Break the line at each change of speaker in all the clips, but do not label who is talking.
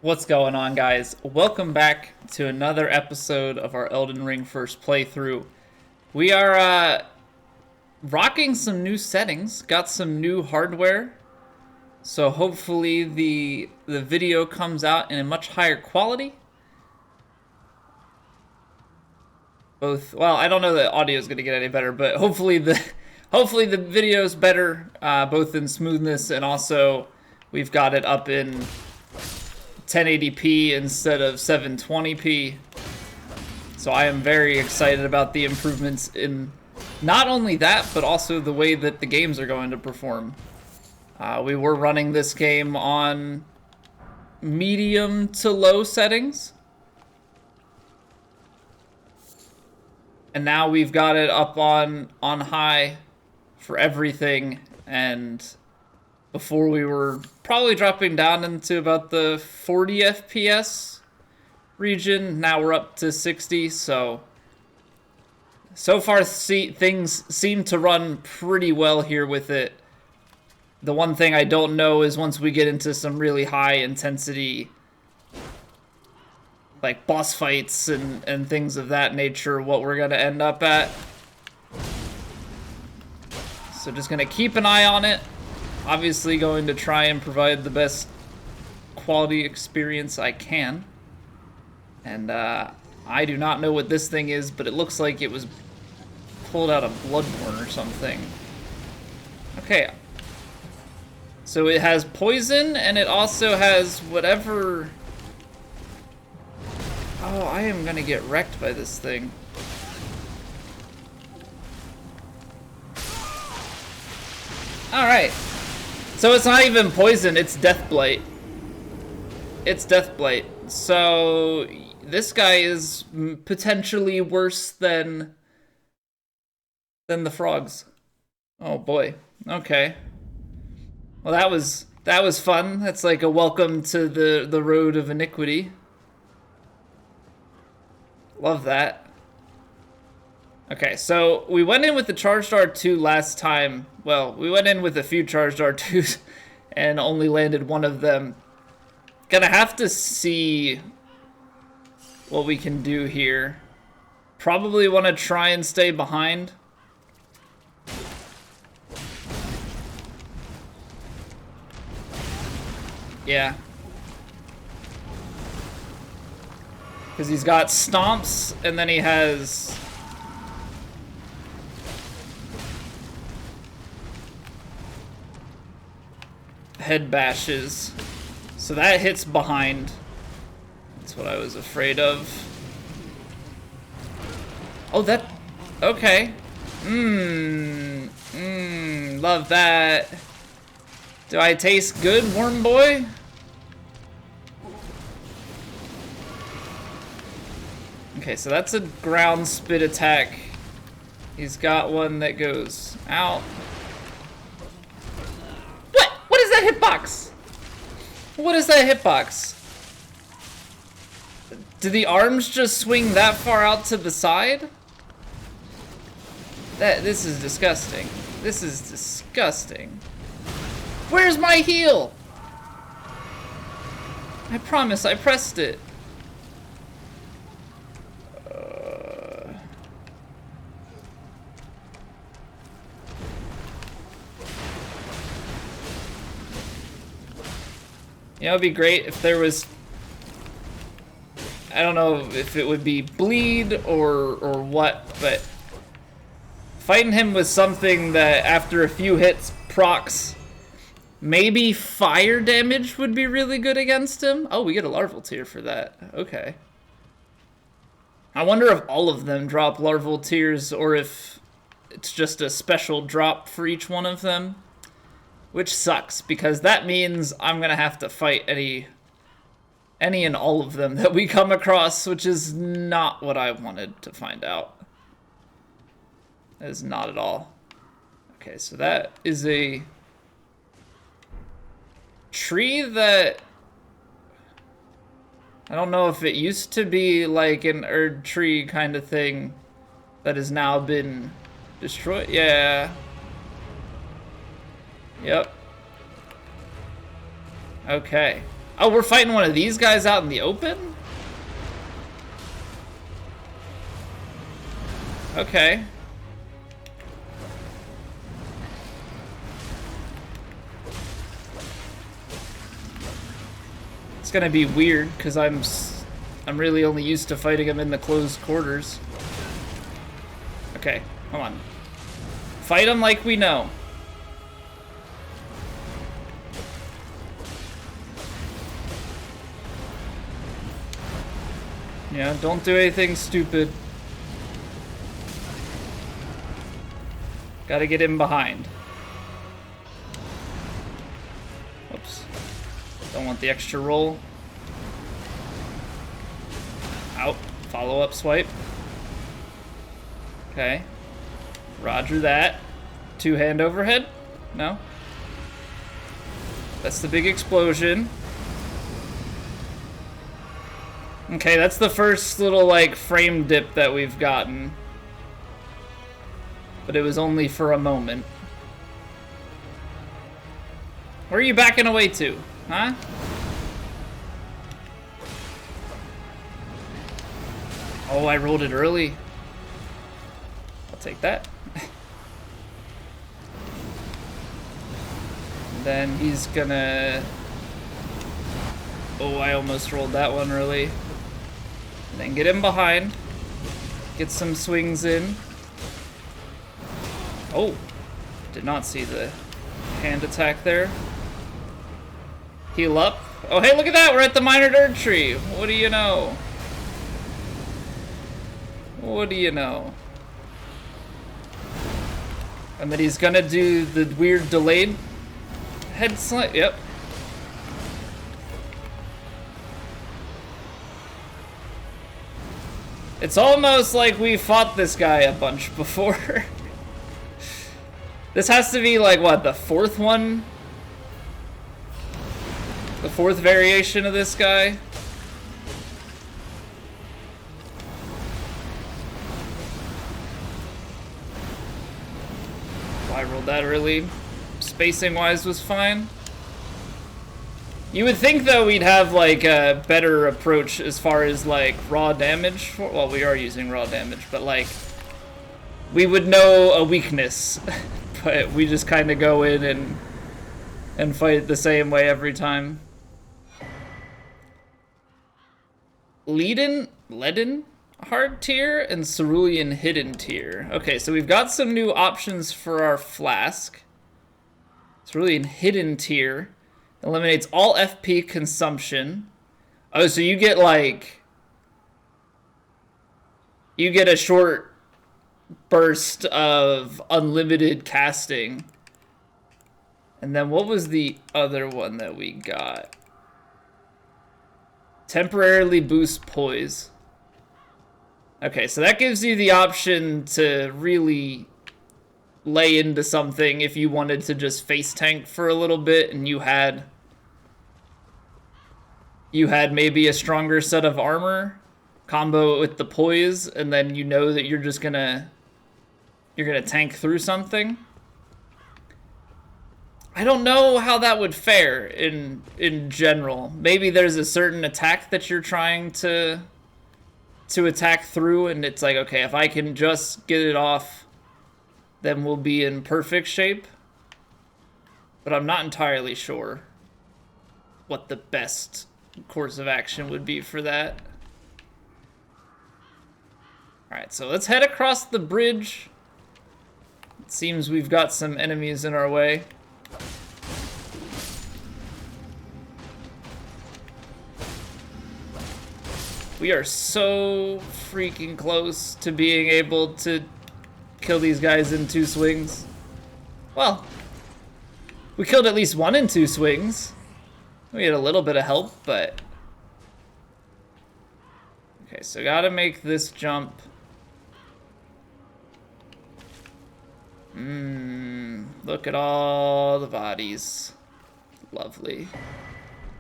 What's going on, guys? Welcome back to another episode of our Elden Ring first playthrough. We are rocking some new settings, got some new hardware, so hopefully the video comes out in a much higher quality. Well, I don't know that audio is going to get any better, but hopefully the video is better, both in smoothness and also we've got it up in 1080p instead of 720p. So I am very excited about the improvements in not only that, but also the way that the games are going to perform. We were running this game on medium to low settings, and now we've got it up on high for everything. And before we were probably dropping down into about the 40 FPS region. Now we're up to 60, so far things seem to run pretty well here with it. The one thing I don't know is once we get into some really high intensity, like boss fights and things of that nature, what we're gonna end up at. So just gonna keep an eye on it. Obviously going to try and provide the best quality experience I can. And I do not know what this thing is, but it looks like it was pulled out of Bloodborne or something. Okay. So it has poison, and it also has whatever... Oh, I am gonna get wrecked by this thing. Alright. So it's not even poison, it's Death Blight. It's Death Blight. So this guy is potentially worse than the frogs. Oh boy. Okay. Well, that was fun. That's like a welcome to the road of iniquity. Love that. Okay, so we went in with the Charged R2 last time. Well, we went in with a few Charged R2s and only landed one of them. Gonna have to see what we can do here. Probably want to try and stay behind. Yeah. Because he's got stomps, and then he has... head bashes. So that hits behind. That's what I was afraid of. Oh, that... Okay. Love that. Do I taste good, worm boy? Okay, so that's a ground spit attack. He's got one that goes out. What is that hitbox? What is that hitbox? Do the arms just swing that far out to the side? This is disgusting. This is disgusting. Where's my heal? I promise I pressed it. You know, it'd be great if there was... I don't know if it would be bleed or what, but... fighting him with something that after a few hits procs... maybe fire damage would be really good against him? Oh, we get a larval tear for that. Okay. I wonder if all of them drop larval tears or if it's just a special drop for each one of them. Which sucks, because that means I'm gonna have to fight any and all of them that we come across, which is not what I wanted to find out. That is not at all. Okay, so that is a tree that... I don't know if it used to be like an Erd tree kind of thing that has now been destroyed. Yeah. Yep. Okay. Oh, we're fighting one of these guys out in the open? Okay. It's gonna be weird, because I'm really only used to fighting him in the closed quarters. Okay, come on. Fight him like we know. Yeah, don't do anything stupid. Gotta get in behind. Oops. Don't want the extra roll. Out. Follow-up swipe. Okay. Roger that. Two-hand overhead? No? That's the big explosion. Okay, that's the first little, like, frame dip that we've gotten. But it was only for a moment. Where are you backing away to? Huh? Oh, I rolled it early. I'll take that. Then he's gonna... Oh, I almost rolled that one early. And then get him behind. Get some swings in. Oh, did not see the hand attack there. Heal up. Oh, hey, look at that. We're at the minor dirt tree. What do you know? What do you know? And then he's gonna do the weird delayed head slam. Yep. It's almost like we fought this guy a bunch before. This has to be like, what, the fourth one? The fourth variation of this guy? I rolled that early. Spacing-wise was fine. You would think, though, we'd have, like, a better approach as far as, like, raw damage. Well, we are using raw damage, but, like, we would know a weakness. But we just kind of go in and fight it the same way every time. Leaden hard tier and Cerulean hidden tier. Okay, so we've got some new options for our flask. Cerulean hidden tier eliminates all FP consumption. Oh, so you get like... You get a short burst of unlimited casting. And then what was the other one that we got? Temporarily boost poise. Okay, so that gives you the option to really lay into something if you wanted to just face tank for a little bit and you had maybe a stronger set of armor, combo it with the poise, and then you know that you're just gonna tank through something. I don't know how that would fare in general. Maybe there's a certain attack that you're trying to attack through, and it's like, okay, if I can just get it off, then we'll be in perfect shape. But I'm not entirely sure what the best course of action would be for that. Alright, so let's head across the bridge. It seems we've got some enemies in our way. We are so freaking close to being able to kill these guys in 2 swings. Well, we killed at least one in 2 swings. We had a little bit of help, but... Okay, so gotta make this jump. Look at all the bodies. Lovely.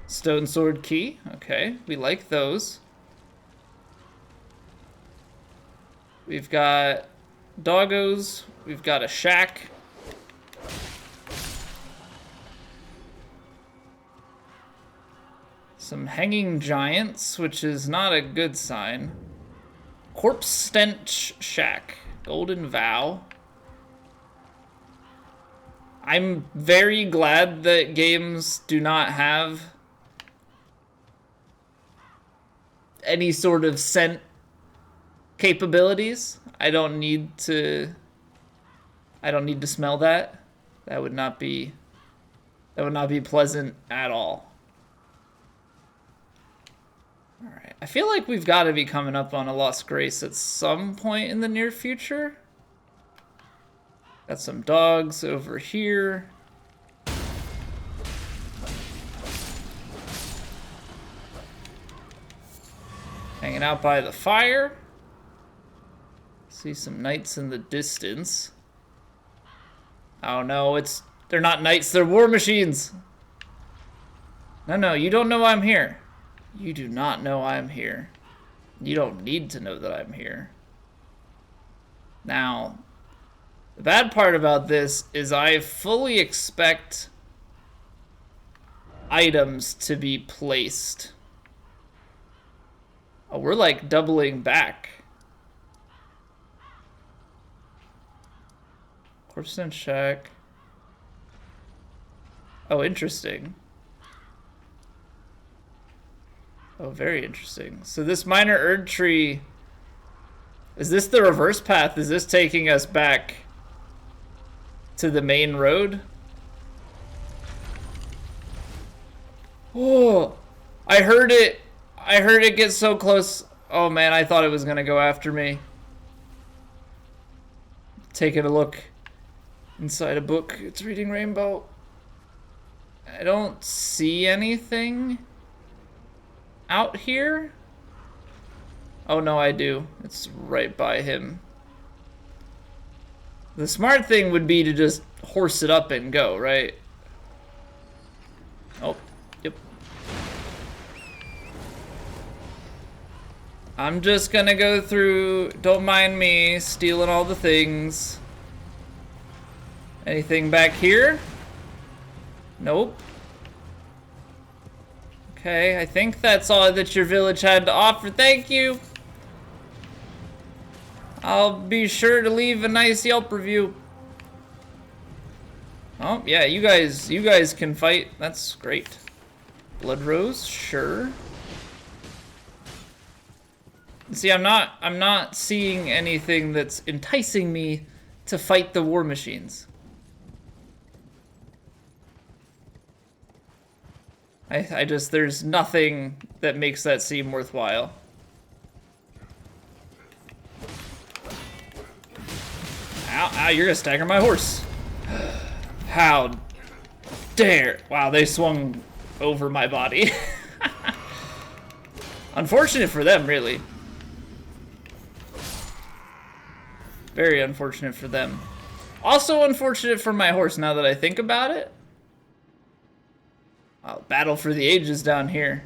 Stone sword key. Okay, we like those. We've got doggos. We've got a shack. Some hanging giants, which is not a good sign. Corpse stench shack. Golden vow. I'm very glad that games do not have any sort of scent capabilities. I don't need to smell that. That would not be pleasant at all. All right. I feel like we've got to be coming up on a Lost Grace at some point in the near future. Got some dogs over here. Hanging out by the fire. See some knights in the distance. Oh no, they're not knights, they're war machines. No, you don't know I'm here. You do not know I'm here. You don't need to know that I'm here. Now, the bad part about this is I fully expect items to be placed. Oh, we're like doubling back. Corpse and check. Oh, interesting. Oh, very interesting. So this minor Erd tree, is this the reverse path? Is this taking us back to the main road? Oh, I heard it get so close. Oh man, I thought it was gonna go after me. Taking a look inside a book. It's reading Rainbow. I don't see anything out here. Oh no, I do. It's right by him. The smart thing would be to just horse it up and go, right? Oh, yep. I'm just gonna go through, don't mind me stealing all the things. Anything back here? Nope. Okay, I think that's all that your village had to offer. Thank you. I'll be sure to leave a nice Yelp review. Oh, yeah, you guys can fight. That's great. Blood Rose, sure. See, I'm not seeing anything that's enticing me to fight the war machines. I just, there's nothing that makes that seem worthwhile. Ow, you're gonna stagger my horse. How dare. Wow, they swung over my body. Unfortunate for them, really. Very unfortunate for them. Also unfortunate for my horse, now that I think about it. Wow, battle for the ages down here.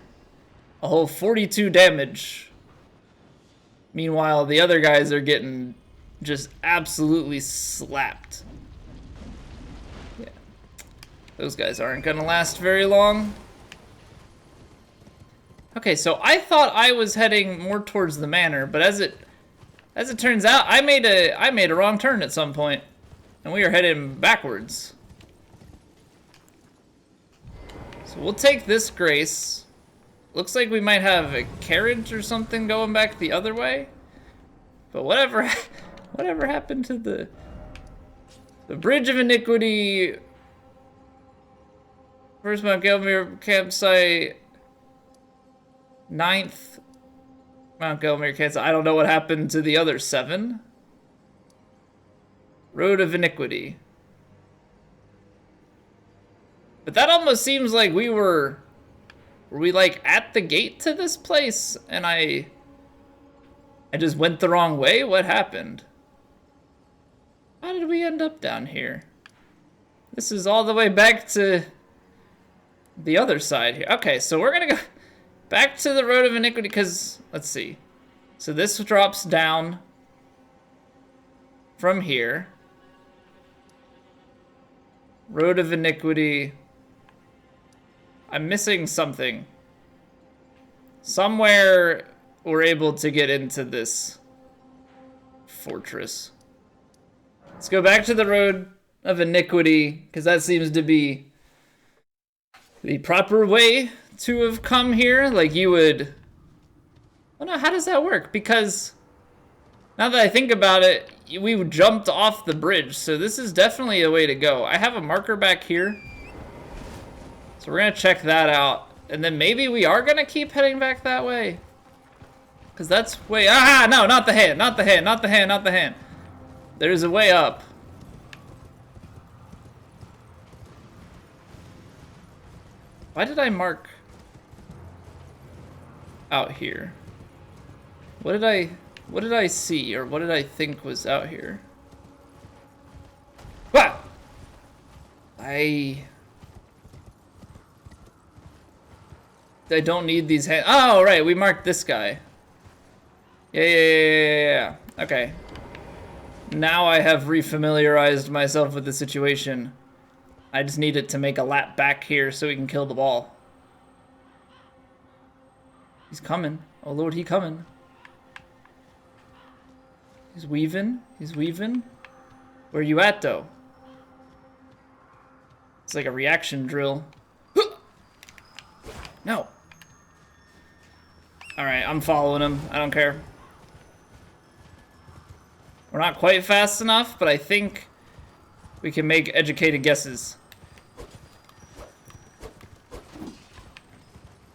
A whole 42 damage. Meanwhile, the other guys are getting just absolutely slapped. Yeah. Those guys aren't gonna last very long. Okay, so I thought I was heading more towards the manor, but as it turns out, I made a wrong turn at some point, and we are heading backwards. So we'll take this grace. Looks like we might have a carriage or something going back the other way. But whatever happened to the Bridge of Iniquity? First Mount Gelmir campsite. 9th Mount Gelmir campsite. I don't know what happened to the other 7. Road of Iniquity. But that almost seems like were we like at the gate to this place and I just went the wrong way? What happened? How did we end up down here? This is all the way back to the other side here. Okay, so we're gonna go back to the Road of Iniquity because, let's see. So this drops down from here. Road of Iniquity. I'm missing something. Somewhere we're able to get into this fortress. Let's go back to the road of iniquity, because that seems to be the proper way to have come here. Like you would... Well, no, how does that work? Because now that I think about it, we jumped off the bridge, so this is definitely a way to go. I have a marker back here, so we're gonna check that out, and then maybe we are gonna keep heading back that way, because that's way... Ah, no, not the hand, not the hand, not the hand, not the hand. There's a way up. Why did I mark out here? What did I see, or what did I think was out here? Ah! I don't need these hands. Oh, right, we marked this guy. Yeah. Okay. Now I have refamiliarized myself with the situation. I just need it to make a lap back here so we can kill the ball. He's coming. Oh lord, he coming. He's weaving. He's weaving. Where you at, though? It's like a reaction drill. No. Alright, I'm following him. I don't care. We're not quite fast enough, but I think we can make educated guesses.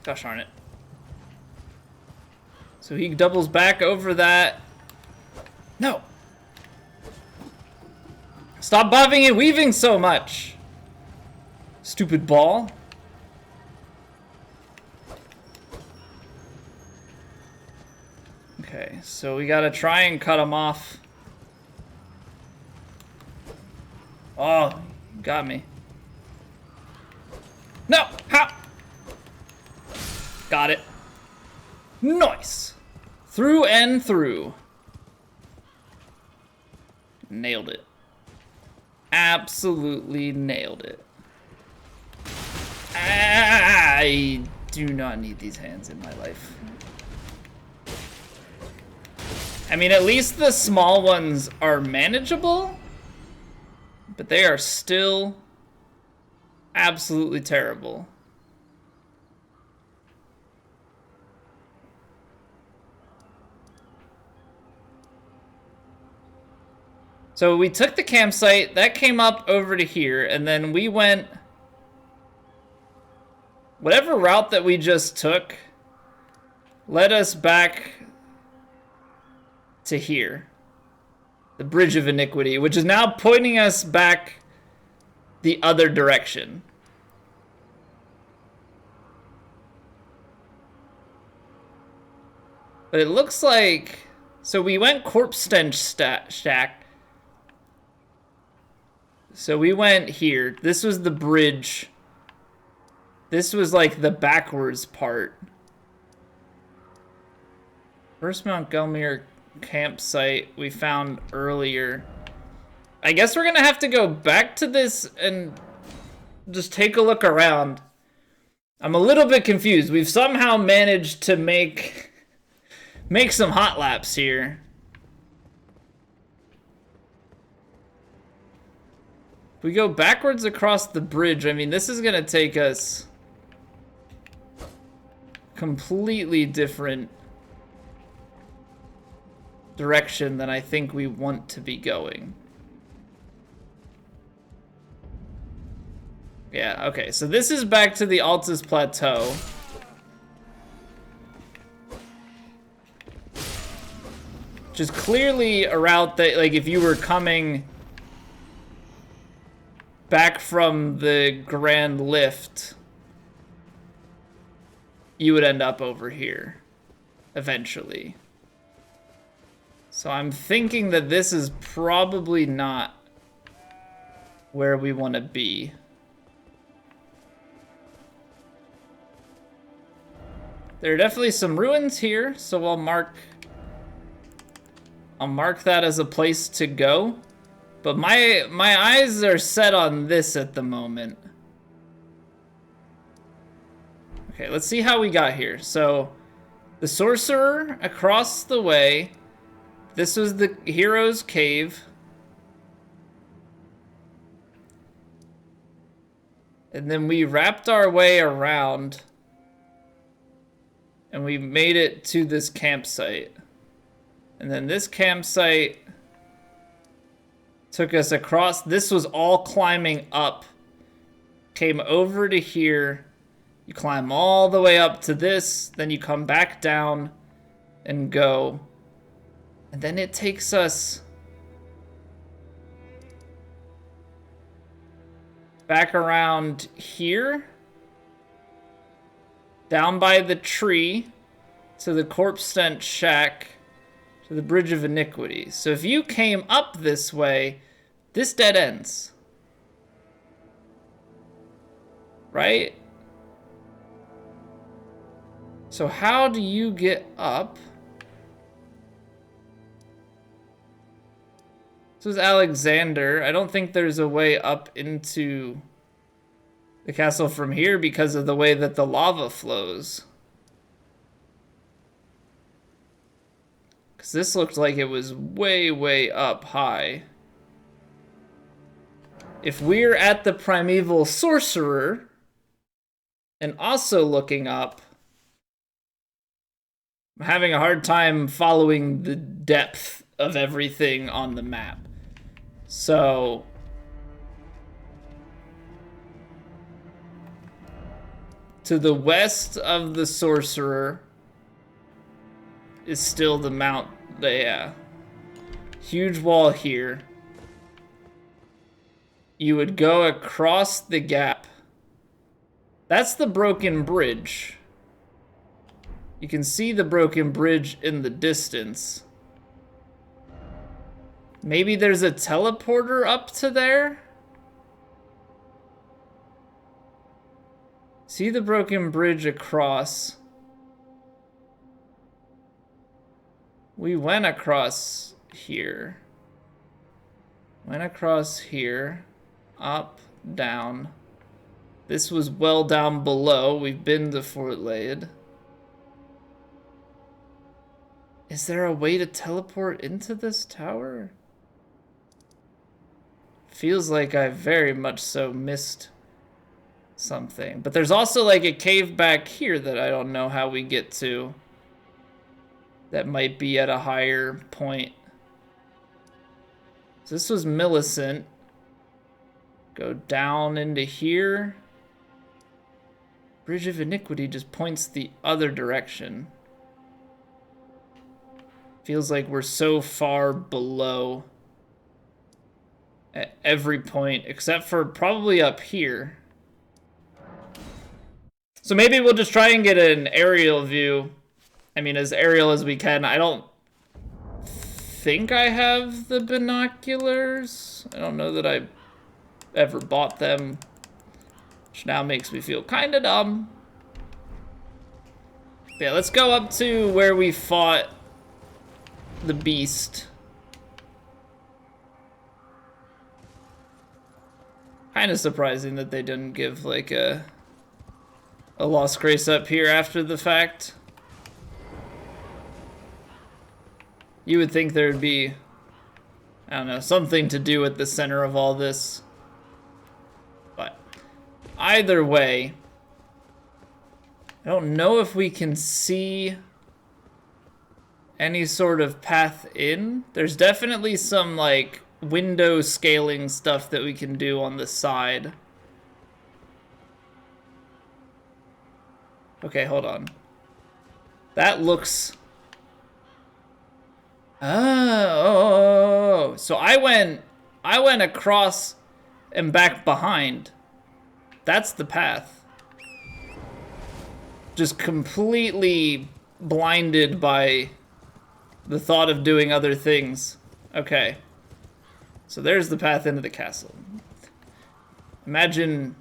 Gosh darn it. So he doubles back over that. No. Stop bobbing and weaving so much. Stupid ball. Okay, so we gotta try and cut him off. Oh, got me. No! How? Got it. Nice! Through and through. Nailed it. Absolutely nailed it. I do not need these hands in my life. I mean, at least the small ones are manageable, but they are still absolutely terrible. So we took the campsite, that came up over to here, and then we went... Whatever route that we just took led us back to here. The Bridge of Iniquity, which is now pointing us back the other direction. But it looks like... So we went Corpse Stench Shack. So we went here. This was the bridge. This was like the backwards part. First Mount Gelmir campsite we found earlier. I guess we're gonna have to go back to this and just take a look around. I'm a little bit confused. We've somehow managed to make some hot laps here. If we go backwards across the bridge, I mean, this is gonna take us completely different direction than I think we want to be going. Yeah, okay, so this is back to the Altus Plateau. Which is clearly a route that, like, if you were coming back from the Grand Lift, you would end up over here eventually. So I'm thinking that this is probably not where we want to be. There are definitely some ruins here, so I'll mark that as a place to go. But my eyes are set on this at the moment. Okay, let's see how we got here. So The sorcerer across the way. This was the hero's cave. And then we wrapped our way around. And we made it to this campsite. And then this campsite took us across. This was all climbing up. Came over to here. You climb all the way up to this. Then you come back down and go. And then it takes us back around here. Down by the tree. To the corpse stench shack. To the Bridge of Iniquity. So if you came up this way, this dead ends. Right? So how do you get up? This is Alexander. I don't think there's a way up into the castle from here because of the way that the lava flows. Because this looked like it was way, way up high. If we're at the primeval sorcerer and also looking up, I'm having a hard time following the depth of everything on the map. So to the west of the sorcerer is still the mount. Yeah. Huge wall here. You would go across the gap. That's the broken bridge. You can see the broken bridge in the distance. Maybe there's a teleporter up to there? See the broken bridge across. We went across here. Went across here. Up, down. This was well down below. We've been to Fort Lade. Is there a way to teleport into this tower? Feels like I very much so missed something. But there's also like a cave back here that I don't know how we get to. That might be at a higher point. So this was Millicent. Go down into here. Bridge of Iniquity just points the other direction. Feels like we're so far below at every point, except for probably up here. So maybe we'll just try and get an aerial view. I mean, as aerial as we can. I don't think I have the binoculars. I don't know that I ever bought them, which now makes me feel kind of dumb. Yeah, let's go up to where we fought the beast. Kind of surprising that they didn't give like a Lost Grace up here after the fact. You would think there would be, I don't know, something to do at the center of all this. But either way, I don't know if we can see any sort of path in. There's definitely some like window scaling stuff that we can do on the side. Okay, hold on. That looks... Oh, so I went across and back behind. That's the path. Just completely blinded by the thought of doing other things. Okay. So there's the path into the castle. Imagine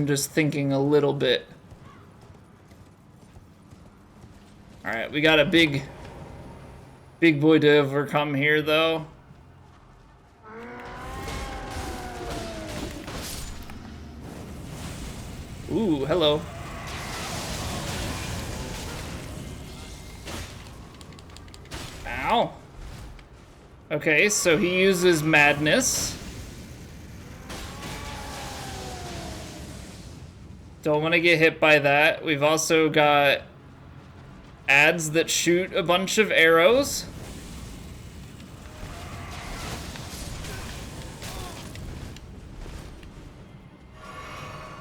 just thinking a little bit. Alright, we got a big boy to overcome here, though. Ooh, hello. Okay, so he uses madness. Don't want to get hit by that. We've also got ads that shoot a bunch of arrows.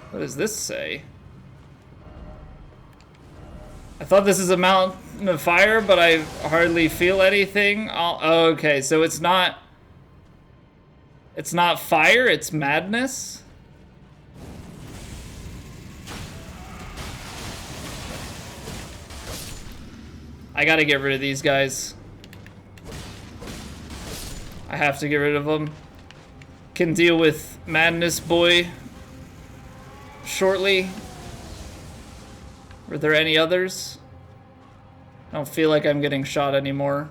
What does this say? I thought this is a mountain of fire, but I hardly feel anything. Oh, okay, so it's not fire, it's madness. I gotta get rid of these guys. I have to get rid of them. Can deal with Madness Boy shortly. Were there any others? I don't feel like I'm getting shot anymore.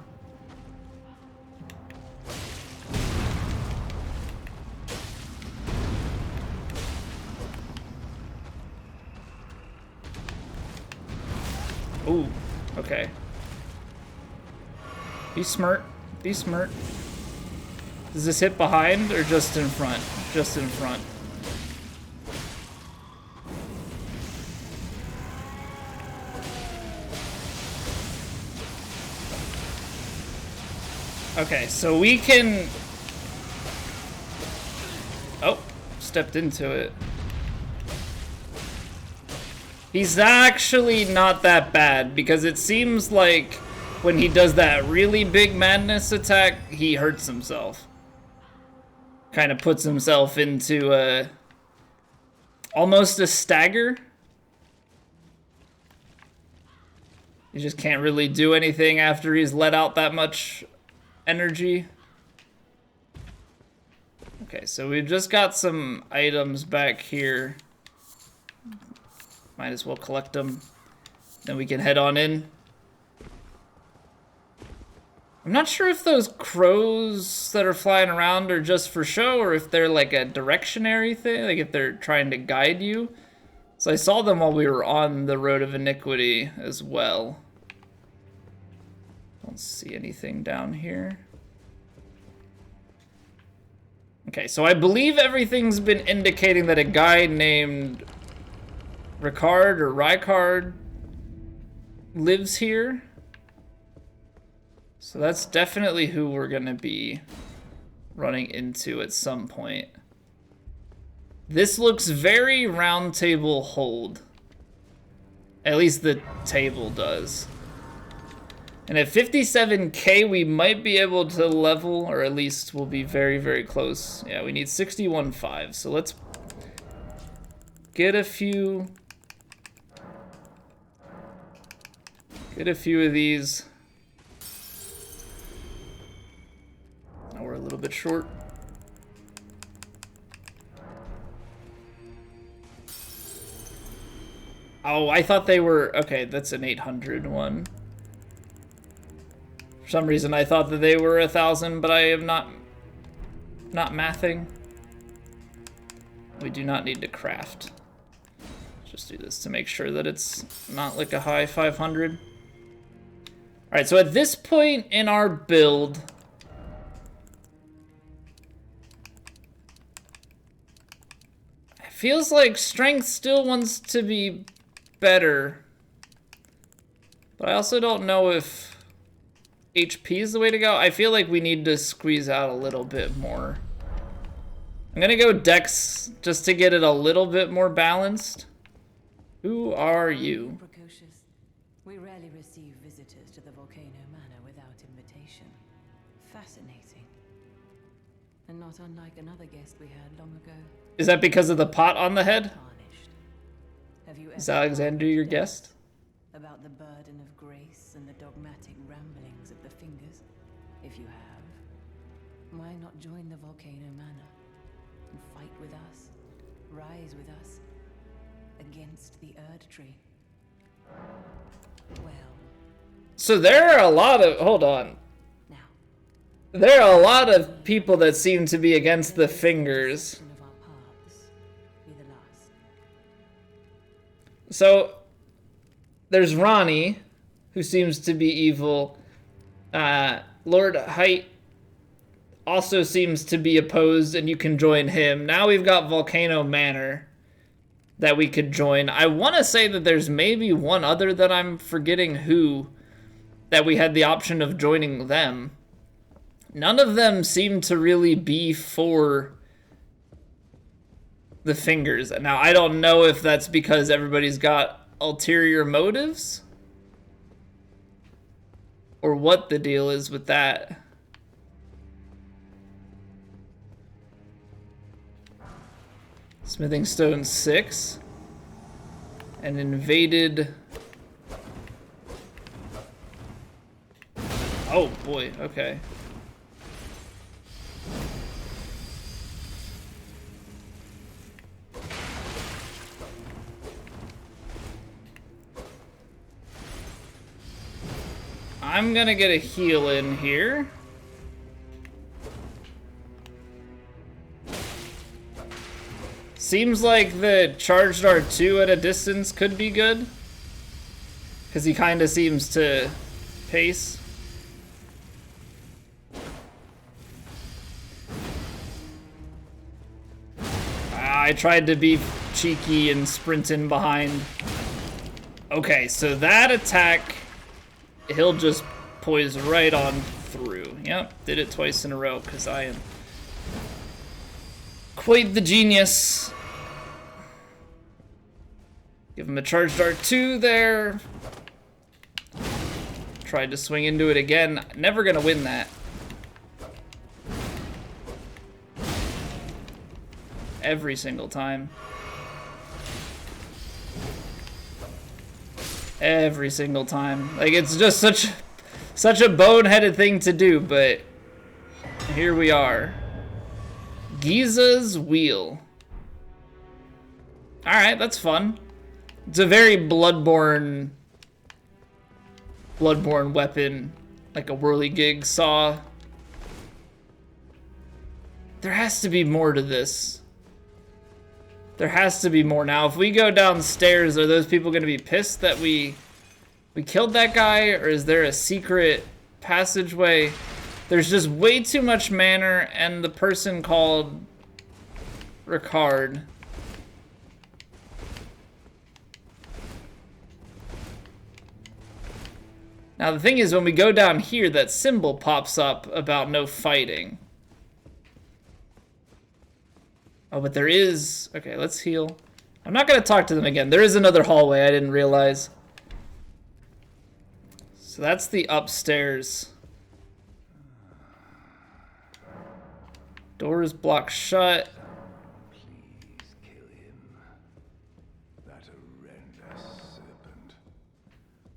Ooh, okay. Be smart. Be smart. Does this hit behind or just in front? Just in front. Okay, so we can... Oh, stepped into it. He's actually not that bad, because it seems like when he does that really big madness attack, he hurts himself. Kind of puts himself into almost a stagger. He just can't really do anything after he's let out that much energy. Okay, so we've just got some items back here. Might as well collect them. Then we can head on in. I'm not sure if those crows that are flying around are just for show or if they're like a directionary thing, like if they're trying to guide you. So I saw them while we were on the Road of Iniquity as well. Don't see anything down here. Okay, so I believe everything's been indicating that a guy named Ricard or Ricard lives here. So that's definitely who we're gonna be running into at some point. This looks very round table hold. At least the table does. And at 57k, we might be able to level, or at least we'll be very, very close. Yeah, we need 61.5, so let's get a few of these. Now we're a little bit short. Oh, I thought they were, okay, that's an 800 one. For some reason I thought that they were 1,000, but I am not mathing. We do not need to craft. Just do this to make sure that it's not like a high 500. All right, so at this point in our build, it feels like strength still wants to be better, but I also don't know if HP is the way to go. I feel like we need to squeeze out a little bit more. I'm gonna go Dex just to get it a little bit more balanced. Who are you?
Precocious. We rarely receive visitors to the Volcano Manor without invitation. Fascinating. And not unlike another guest we had long ago.
Is that because of the pot on the head?
Tarnished. Have you
Is
ever
Alexander your guest?
about the burden of grace and the dogmatic ramblings of the fingers? If you have, why not join the Volcano Manor and fight with us, rise with us, against the Erd Tree? Well,
So there are a lot of, hold on.
now,
There are a lot of people that seem to be against the fingers.
one of our paths be the last.
So there's Ronnie, who seems to be evil. Lord Height also seems to be opposed, and you can join him. Now we've got Volcano Manor that we could join. I want to say that there's maybe one other that I'm forgetting who, that we had the option of joining them. None of them seem to really be for the fingers. Now, I don't know if that's because everybody's got ulterior motives or what the deal is with that. Smithing Stone 6. And invaded. Oh boy, okay. I'm gonna get a heal in here. Seems like the charged R2 at a distance could be good, because he kind of seems to pace. I tried to be cheeky and sprint in behind. Okay, so that attack, he'll just poise right on through. Yep, did it twice in a row, because I am quite the genius. Give him a charged R2 there. Tried to swing into it again. Never gonna win that. Every single time. Every single time. Like, it's just such a boneheaded thing to do, but here we are. Giza's Wheel. Alright, that's fun. It's a very Bloodborne weapon, like a whirligig saw. There has to be more to this. There has to be more. Now, if we go downstairs, are those people going to be pissed that we killed that guy, or is there a secret passageway? There's just way too much manor, and the person called Ricard. Now, the thing is, when we go down here, that symbol pops up about no fighting. Oh, but there is... Okay, let's heal. I'm not going to talk to them again. There is another hallway I didn't realize. So that's the upstairs. Door is blocked shut.
Please kill him. That horrendous serpent.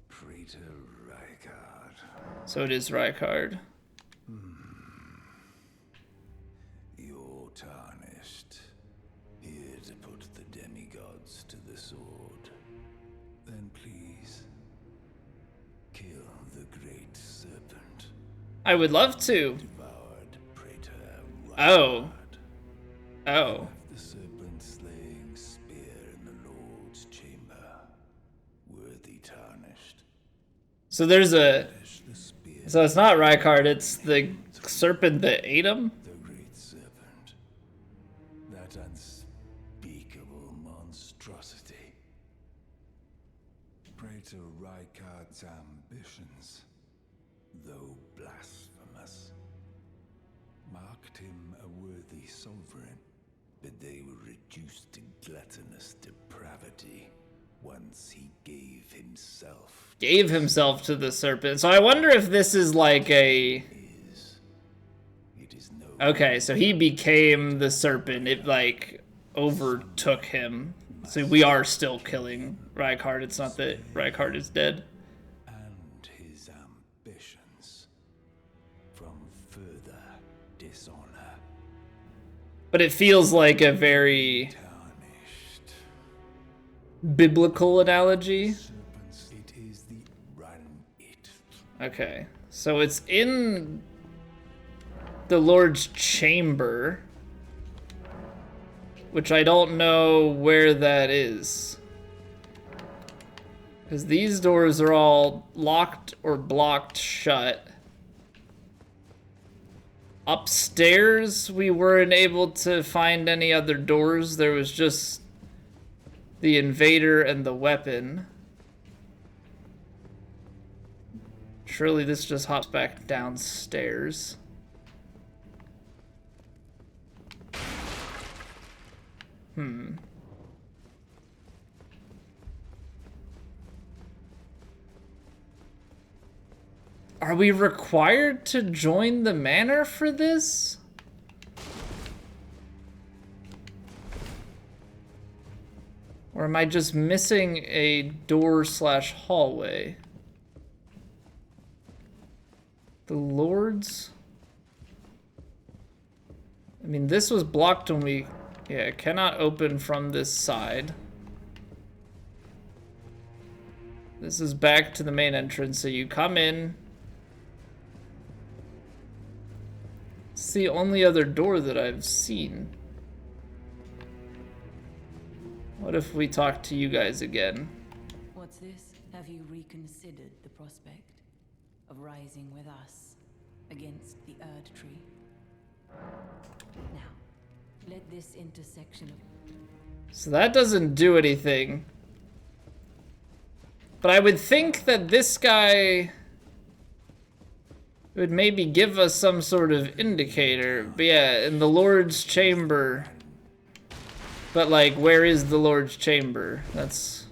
Praetor Rykard.
So it is Rykard.
You're tarnished. Here to put the demigods to the sword. Then please, kill the great serpent.
I would love to.
Devoured Praetor Rykard.
Oh. Oh.
The serpent slaying spear in the Lord's chamber. Worthy tarnished.
So there's a...
The spear.
So it's not Rykard, it's the serpent that ate him?
The great serpent. That unspeakable monstrosity. Praetor Rykard's ambitions, though blasphemous, marked him a worthy sovereign, but they were reduced to gluttonous depravity once he gave himself.
Gave himself to the serpent. So I wonder if this is like a...
It is no.
Okay, so he became the serpent. It, like, overtook him. So we are still killing Rykard. It's not that Rykard is dead.
And his ambitions from further dishonor.
But it feels like a very
Tarnished.
biblical analogy.
Serpents, it is the run it.
Okay, so it's in the Lord's chamber, which I don't know where that is. Because these doors are all locked or blocked shut. upstairs we weren't able to find any other doors. There was just the invader and the weapon. Surely this just hops back downstairs. Are we required to join the manor for this? Or am I just missing a door/hallway? The Lords? I mean, this was blocked when we... Yeah, it cannot open from this side. This is back to the main entrance, so you come in. It's the only other door that I've seen. What if we talk to you guys again?
What's this? Have you reconsidered the prospect of rising with us against the Erd Tree? Now, let this intersection of...
So that doesn't do anything. But I would think that this guy would maybe give us some sort of indicator. But yeah, in the Lord's Chamber. But like, where is the Lord's Chamber? That's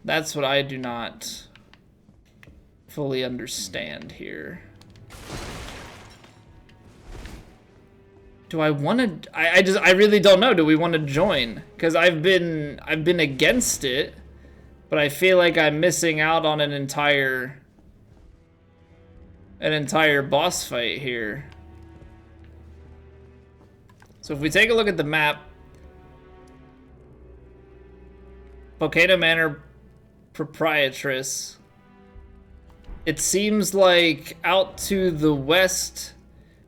what I do not fully understand here. Do I want to? I really don't know. Do we want to join? Because I've been against it, but I feel like I'm missing out on an entire boss fight here. So if we take a look at the map, Volcano Manor Proprietress, it seems like out to the west,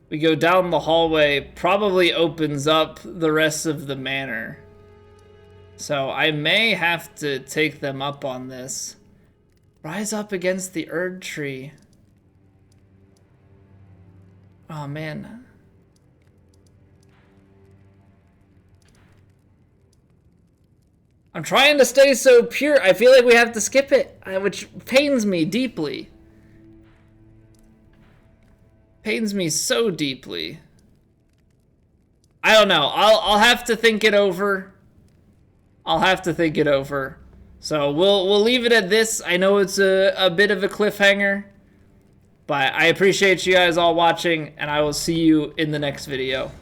we go down the hallway, probably opens up the rest of the manor. So I may have to take them up on this. Rise up against the Erd Tree. Oh man. I'm trying to stay so pure. I feel like we have to skip it, which pains me deeply. Pains me so deeply. I don't know. I'll have to think it over. I'll have to think it over. So we'll leave it at this. I know it's a bit of a cliffhanger, but I appreciate you guys all watching, and I will see you in the next video.